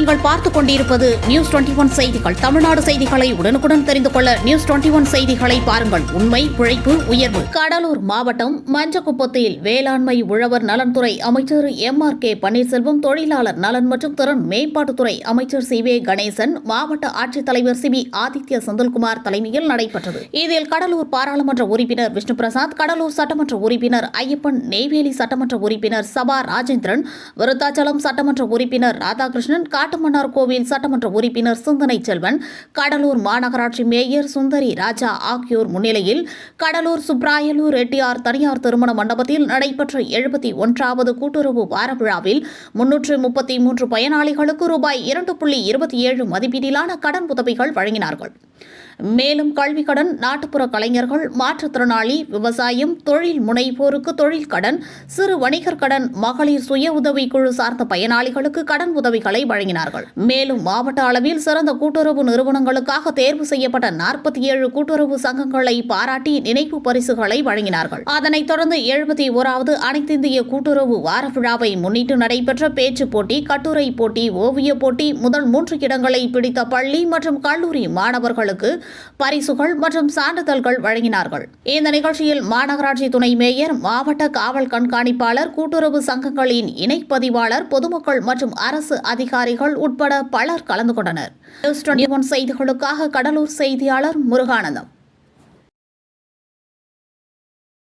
நீங்கள் பார்த்துக் கொண்டிருப்பது நியூஸ் 21 செய்திகள். தமிழ்நாடு செய்திகளை உடனுக்குடன் தெரிந்து கொள்ள நியூஸ் 21 செய்திகளை பாருங்கள். உண்மை, உழைப்பு, உயர்வு. கடலூர் மாவட்டம் மஞ்சக்குப்பத்தில் வேளாண்மை உழவர் நலன்துறை அமைச்சர் MRK பன்னீர்செல்வம், தொழிலாளர் நலன் மற்றும் திறன் மேம்பாட்டுத்துறை அமைச்சர் CV கணேசன், மாவட்ட ஆட்சித்தலைவர் CB ஆதித்ய செந்தில்குமார் தலைமையில் நடைபெற்றது. இதில் கடலூர் பாராளுமன்ற உறுப்பினர் விஷ்ணு பிரசாத், கடலூர் சட்டமன்ற உறுப்பினர் ஐயப்பன், நெய்வேலி சட்டமன்ற உறுப்பினர் சபா ராஜேந்திரன், விருத்தாச்சலம் சட்டமன்ற உறுப்பினர் ராதாகிருஷ்ணன், காட்டுமன்னார் கோவில் சட்டமன்ற உறுப்பினர் சிந்தனை செல்வன், கடலூர் மாநகராட்சி மேயர் சுந்தரி ராஜா ஆகியோர் முன்னிலையில் கடலூர் சுப்ராயலூர் ரெட்டியார் தனியார் திருமண மண்டபத்தில் நடைபெற்ற 71வது கூட்டுறவு வார விழாவில் 333 பயனாளிகளுக்கு ரூபாய் 2.27 மதிப்பீட்டிலான கடன் உதவிகள் வழங்கினார்கள். மேலும் கல்விக் கடன், நாட்டுப்புற கலைஞர்கள், மாற்றுத்திறனாளி, விவசாயம், தொழில் முனைவோருக்கு தொழில் கடன், சிறு வணிகர் கடன், மகளிர் சுய உதவிக்குழு சார்ந்த பயனாளிகளுக்கு கடன் உதவிகளை வழங்கினார்கள். மேலும் மாவட்ட அளவில் சிறந்த கூட்டுறவு நிறுவனங்களுக்காக தேர்வு செய்யப்பட்ட 47 கூட்டுறவு சங்கங்களை பாராட்டி நினைவு பரிசுகளை வழங்கினார்கள். அதனைத் தொடர்ந்து 71வது அனைத்து இந்திய கூட்டுறவு வார விழாவை முன்னிட்டு நடைபெற்ற பேச்சுப் போட்டி, கட்டுரை போட்டி, ஓவியப் போட்டி, முதல் 3 இடங்களை பிடித்த பள்ளி மற்றும் கல்லூரி மாணவர்களுக்கு பரிசுகள் மற்றும் சான்றிதழ்கள் வழங்கினார்கள். இந்த நிகழ்ச்சியில் மாநகராட்சி துணை மேயர், மாவட்ட காவல் கண்காணிப்பாளர், கூட்டுறவு சங்கங்களின் இணைப்பதிவாளர், பொதுமக்கள் மற்றும் அரசு அதிகாரிகள் உட்பட பலர் கலந்து கொண்டனர். நியூஸ் 21 செய்திகளுக்காக கடலூர் செய்தியாளர் முருகானந்தம்.